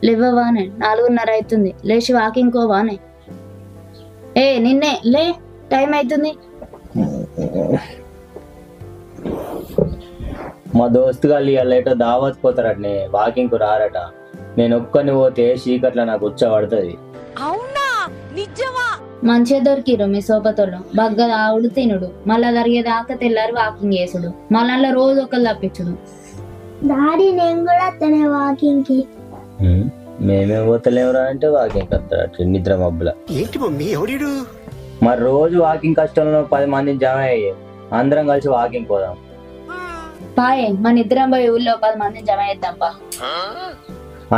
లేవవానే 4:30 అవుతుంది, లేచి వాకింగ్ కోవానే. నిన్నే లే, టైం అవుతుంది. మా దోస్తు గాళ్ళు ఇవాళ ఏటో దావత్ పోతారటనే, వాకింగ్ కు రారట. నేను ఒక్కని పోతే చీకట్ల నాకు పడుతుంది. మంచిగా దొరికిరు మీ సోపతోళ్ళు. బగ్గ ఆవుడు తినుడు, మళ్ళా జరిగేదాకా తెల్లారి వాకింగ్ చేసుడు, మళ్ళా రోజు ఒకళ్ళు తప్పించుడు. డాడీ నేను కూడా వస్తానే వాకింగ్ కి. మేమే పోతలేమురా అంటే వాకింగ్ వస్తారట నిద్ర మబ్బుల. ఏంటి మమ్మీ ఎవడు? మరి రోజు వాకింగ్ కష్టంలో 10 మందిని జమ అయ్యి అందరం కలిసి వాకింగ్ పోదాం. పాయే మన ఇద్దరం పోయి ఊళ్ళో 10 మందిని జమ చేద్దాంపా.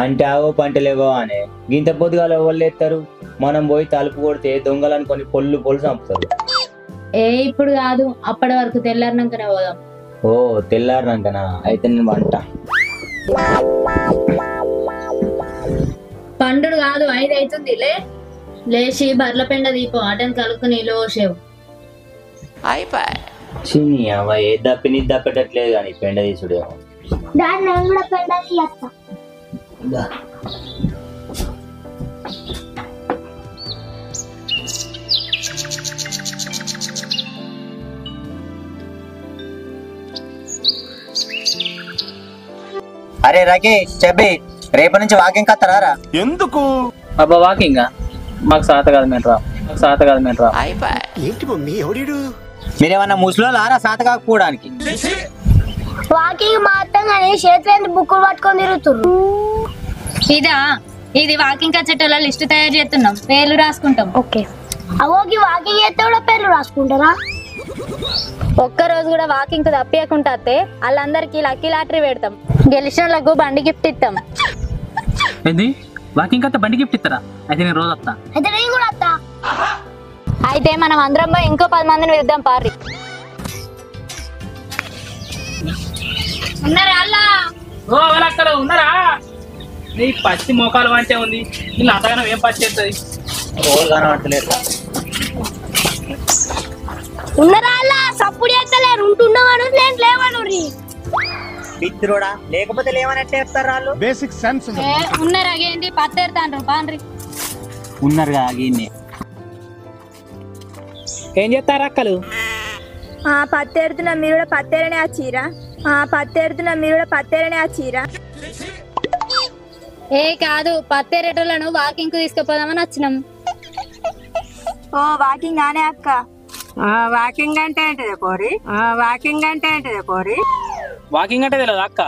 అంటే ఆగో పంటలేవో అనే గింత పొద్దుగాల ఎవరు ఎత్తారు? మనం పోయి తలుపు కొడితే దొంగలను కొన్ని పొల్లు చంపుతారు. ఇప్పుడు కాదు, అప్పటి వరకు తెల్లారినాకనే పోదాం. ఓ తెల్లారినాకనా? అయితే నేను వంట పండుడు కాదు, 5 అవుతుంది. లేచి బర్ల పెండ దీపం అటెన్ కలుపుకుని లోసేవు. చిన్ని అవ ఏ దప్పిని దప్పేటట్లేదు కానీ పెండ తీసుడేమో. డాడీ నేను కూడా పెండ తీస్తా. అరే రాకేష్ చెప్పి రేపటి నుంచి వాకింగ్ కత్తరారా? ఎందుకు? అబ్బా వాకింగ్ మాకు సాత కాదు మేము రా. ఏంటి మమ్మీ ఎవడు? మీరేమన్నా ముసలోళ్ళు ఆరా సాత కాకపోవడానికి? వాకింగ్ మాత్రం కానీ చేతులు బుక్కులు పట్టుకొని తిరుగుతుర్రు. ఇది వాకింగ్ వచ్చేటోళ్ళ లిస్ట్ తయారు చేస్తున్నాం, పేర్లు రాసుకుంటాం. ఓకే. అవోకి వాకింగ్ చేస్తే కూడా పేర్లు రాసుకుంటారా? ఒక్కరోజు కూడా వాకింగ్ తప్పియకుండా వస్తే వాళ్ళందరికి లక్కీ లాటరీ పెడతాం, గెలిచిన వాళ్ళకు బండి గిఫ్ట్ ఇస్తాం. ఏంది వాకింగ్ అయితే బండి గిఫ్ట్ ఇస్తారా? అయితే నేను రోజు వస్తా. అయితే నేను కూడా వస్తా. అయితే మనం అందరం పోయి ఇంకో 10 మందిని విద్దాం పారి. ఉన్నారా? నీ పచ్చి మోకాలు వంటే ఉంది, నీ అంతగానో ఏం పచ్చి చేస్తుంది? ఉన్నారా? సప్పుడు చేస్తలేరు, ఉంటున్నామను నేను లేవను. పిత్రుడా లేకపోతే లేవనట్లే చెప్తారు వాళ్ళు. బేసిక్ సెన్స్ ఉన్నారా? ఏంటి పత్తేరుతాండ్రు పాండ్రి. ఉన్నారు కదా ఏం చేస్తారు అక్కలు? పత్తేరుతున్నా మీరు కూడా పత్తేరనే ఆ చీర. కాదు, పత్తేరేటోళ్ళను వాకింగ్ కు తీసుకుపోదామని వచ్చినాం. ఓ వాకింగ్ అనే అక్క. వాకింగ్ అంటే ఏంటిదే పోరి? వాకింగ్ అంటే తెలియదు అక్క.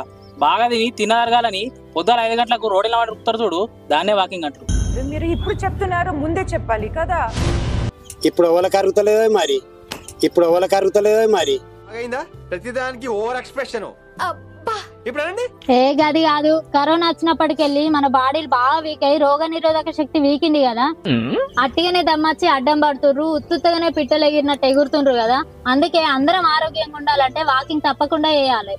బాగా తినదరగాలని పొద్దున 5 గంటలకు రోడ్ల రుకుతారు చూడు, దాన్నే వాకింగ్ అంటారు. మీరు ఇప్పుడు చెప్తున్నారు, ముందే చెప్పాలి కదా. ఇప్పుడు ఎవరు కరుగుతలేదో మరి. ప్రతిదానికి ఓవర్ ఎక్స్ప్రెషన్. గది కాదు, కరోనా వచ్చినప్పటికెళ్ళి మన బాడీలు బాగా వీక్ అయ్యి రోగ నిరోధక శక్తి వీకింది కదా, అట్టిగానే దమ్మచ్చి అడ్డం పడుతుర్రు, ఉత్తుగానే పిట్టలు ఎగిరినట్టు ఎగురుతుండ్రు కదా. అందుకే అందరం ఆరోగ్యంగా ఉండాలంటే వాకింగ్ తప్పకుండా చేయాలి.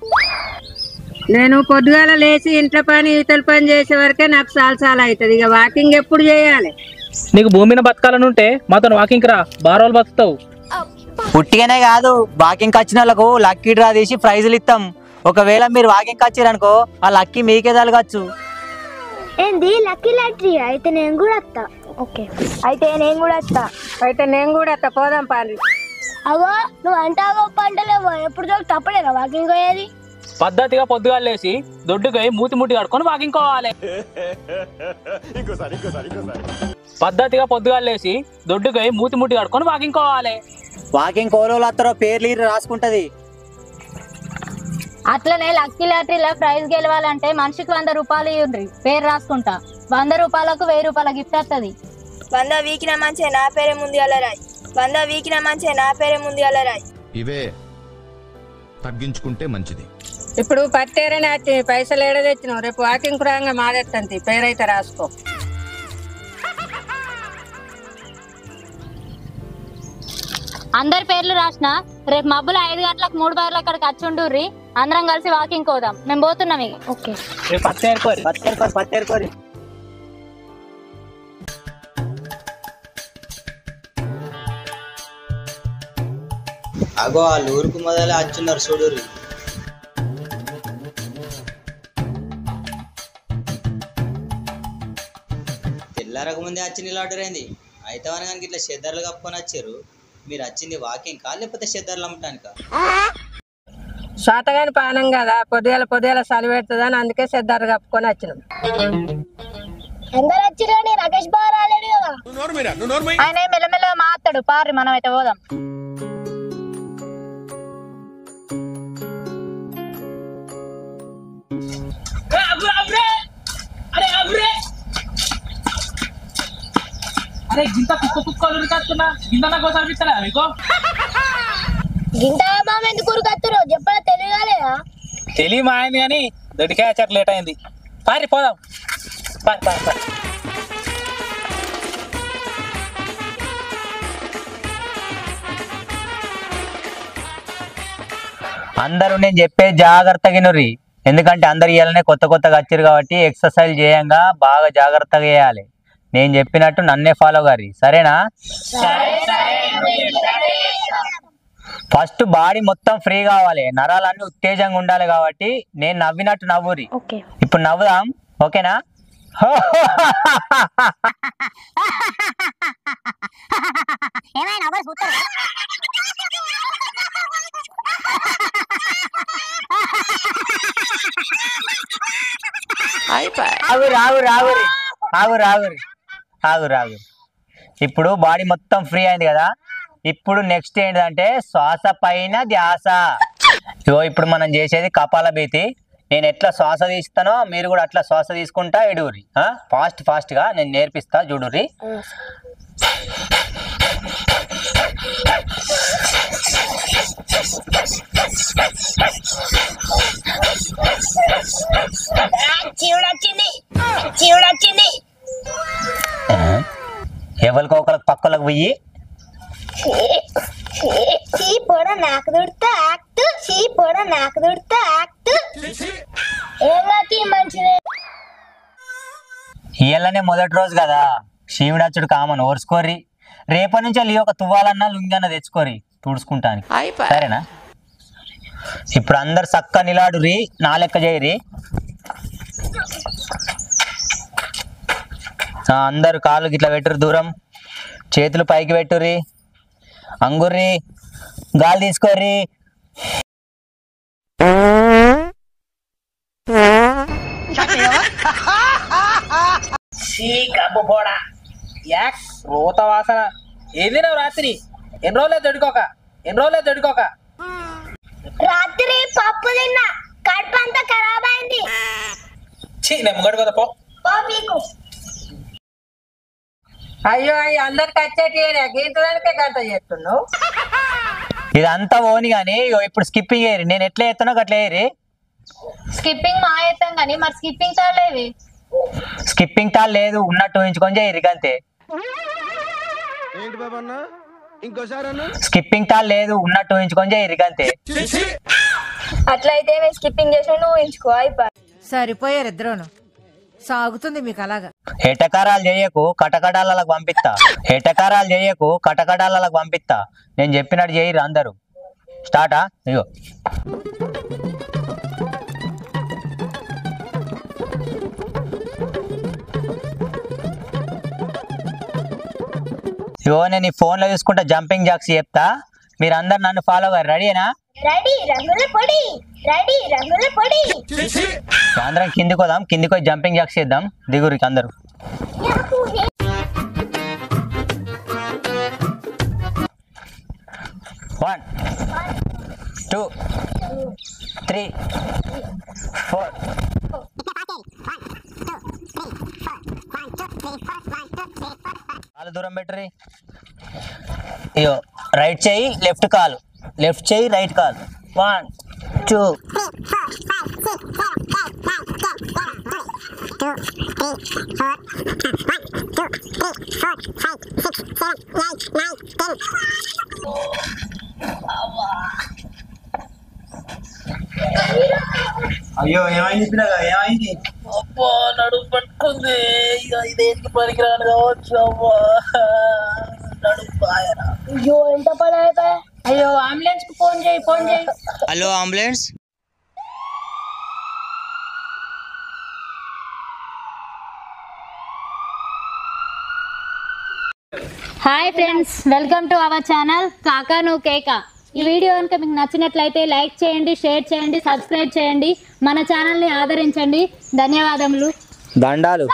నేను పొద్దుగాల లేచి ఇంట్లో పని ఇతల పని చేసే వరకే నాకు చాలా అవుతుంది. ఇక వాకింగ్ ఎప్పుడు చేయాలి? నీకు భూమిని బతకాలనుంటే మాతో వాకింగ్ రా, బారోలు బతుకుతావు. పుట్టిగానే కాదు, వాకింగ్ వచ్చిన వాళ్ళకు లక్కీ డ్రా తీసి ప్రైజులు ఇస్తాం. ఒకవేళ మీరు వాకింగ్ వచ్చారనుకో, ఆ లక్కీ మీకే తలగచ్చు. ఏంది లక్కీ లాటరీ? అయితే నేను కూడా వస్తా. ఓకే. అయితే నేను కూడా వస్తా. పోదాం పాలి. అవో నువ్వు అంటావో పంటలేవో, ఎప్పుడు దొరికి తప్పలేదా వాకింగ్ పోయేది? పద్ధతిగా పొద్దుగా లేచి దొడ్డుకి మూతి ముట్టి కడుకొని వాకింగ్ పోవాలి. వాకింగ్ కోలోళ్ళు వస్తారో పేర్లు రాసుకుంటది. అట్లనే లక్కీ లాటరీలో ప్రైజ్ గెలవాలంటే మనిషికి 100 రూపాయలు ఇవ్వండి, పేరు రాసుకుంటా. 100 రూపాయలకు 1000 రూపాయల గిఫ్ట్ వస్తుంది. 100 వీకిన మంచి నా పేరే ముందు అలరాయి. ఇవే తగ్గించుకుంటే మంచిది. ఇప్పుడు పత్తేరని వచ్చి పైసలు ఏడ తెచ్చినావు? రేపు వాకింగ్ రాగా మాదేస్తుంది, పేరైతే రాసుకో. అందరి పేర్లు రాసిన రేపు మబ్బులు 5 గంటలకు 3 బార్లు అక్కడికి వచ్చి ఉండుర్రి, అందరం కలిసి వాకింగ్ పోదాం. మేము పోతున్నాం. ఓకే. పత్తేరుకోరి. అగో వాళ్ళు ఊరుకు మొదలే వచ్చున్నారు చూడుర్రి. తెల్లారక ముందే వచ్చి నిలబడరేంది? అయితే అనగానికి ఇట్లా షెద్దర్లు కప్పుకొని వచ్చారు. మీరు వచ్చింది వాకింగ్ కా లేకపోతే షెద్దర్లు అమ్మటానికా? శాతగాని పానం కదా, పొద్దుగల చలి పెడుతుందని అందుకే సిద్ధార్థ కప్పుకొని వచ్చినాం. అందరు వచ్చిరని రాకేష్ బావ రాలేడు కదా. ఆయన మెల్లమెల్లగా మాట్లాడు పారి, మనం అయితే పోదాం. అరే గింత కుక్కలు కట్టున్నా గింత నాకు అనిపిస్తలే మీకు? గింత మామ ఎందుకు ఉరుకత్తురు చెప్పడా తెలియలేదా? తెలియ మా అయింది కానీ దొడికాచారు లేట్ అయింది. పారి పోదాం. అందరూ నేను చెప్పే జాగ్రత్తగా వినుర్రి. ఎందుకంటే అందరు ఇవ్వాలనే కొత్తగా వచ్చారు కాబట్టి ఎక్సర్సైజ్ చేయంగా బాగా జాగ్రత్తగా చేయాలి. నేను చెప్పినట్టు నన్నే ఫాలో గారి, సరేనా? ఫస్ట్ బాడీ మొత్తం ఫ్రీ కావాలి, నరాలన్నీ ఉత్తేజంగా ఉండాలి కాబట్టి నేను నవ్వినట్టు నవ్వురి. ఇప్పుడు నవ్వుదాం, ఓకేనా? ఆగురి. ఇప్పుడు బాడీ మొత్తం ఫ్రీ అయింది కదా. ఇప్పుడు నెక్స్ట్ ఏంటంటే శ్వాస పైన ధ్యాస. ఇప్పుడు మనం చేసేది కపాలభాతి. నేను ఎట్లా శ్వాస తీస్తానో మీరు కూడా అట్లా శ్వాస తీసుకుంటా ఎడుగురి. ఫాస్ట్ గా నేను నేర్పిస్తా చూడుర్రి. ఎవరికో ఒకరికి పక్కలకు పోయి ఇయ్యాలనే మొదటి రోజు కదా, శివుడచ్చుడు కామన్, ఓర్చుకోర్రి. రేపటి నుంచి వెళ్ళి ఒక తువ్వాలన్నా లుంగన్నా తెచ్చుకోరి తుడుచుకుంటాను, సరేనా? ఇప్పుడు అందరు చక్క నిలాడురి, నా లెక్క చేయరి. అందరు కాళ్ళు గిట్లా పెట్టురు, దూరం చేతులు పైకి పెట్టుర్రి, అంగుర్రి, గాలి తీసుకోర్రి. రోత వాసన ఏంది రాత్రి? ఎన్ని రోజులే దొడుకోక రాత్రి పప్పు తిన్నా, కడుపు అంతా ఖరాబ్ అయింది. నెమ్మగడు కదా పో. అయ్యో అందరికి వచ్చేటి గీతదానికే గంట చేస్తున్నావు. ఇదంతా ఓని గాని ఇప్పుడు స్కిప్పింగ్ అయ్యి నేను ఎట్లా చేస్తానో అట్లా అయ్యి. స్కిప్పింగ్ మా చేస్తాం కానీ మరి స్కిప్పింగ్ తాలేవి. స్కిప్పింగ్ తాల్ లేదు, ఉన్నట్టు ఊహించుకొని చేయరు అంతే. స్కిప్పింగ్ తాల్ లేదు, ఉన్నట్టు ఊహించుకొని చేయరు అంతే. అట్లయితే నేను స్కిప్పింగ్ చేసిన నువ్వు ఊహించుకో అయిపోయి. సరిపోయారు ఇద్దరును, సాగుతుంది మీకు అలాగా. ఎటకారాలు చేయకు, కటకటాలకు పంపిస్తా. నేను చెప్పినట్టు చేయరు అందరూ. స్టార్టా? ఇగో నేను ఈ ఫోన్ లో చూసుకుంటా జంపింగ్ జాక్స్ చెప్తా, మీరు అందరు నన్ను ఫాలో అయ్యారు. రెడీనా? అందరం కిందికి పోదాం, కిందికి పోయి జంపింగ్ జాక్స్ చేద్దాం. దిగురికి అందరు. 1 2 3 4. కాలు దూరం పెట్టరి. ఇయో రైట్ చేయి, లెఫ్ట్ కాలు, లెఫ్ట్ చేయి, రైట్ కాలు. 1 2 అయ్యో ఏమైంది పిల్లగా, ఏమైంది? అబ్బా నడుము పట్టుకుంది, ఇక ఇదేంటి పనికిరాను కావచ్చు. అబ్బా నడుము బాయరా. అయ్యో ఎంత పని అవుతాయి. అయ్యో అంబులెన్స్ కు ఫోన్ చేయి hello ambulance. Hi friends, welcome to our channel కాకా నువ్వు కేక. ఈ వీడియో కనుక మీకు నచ్చినట్లయితే లైక్ చేయండి, షేర్ చేయండి, సబ్స్క్రైబ్ చేయండి, మన ఛానల్ని ఆదరించండి. ధన్యవాదములు. దండాలు.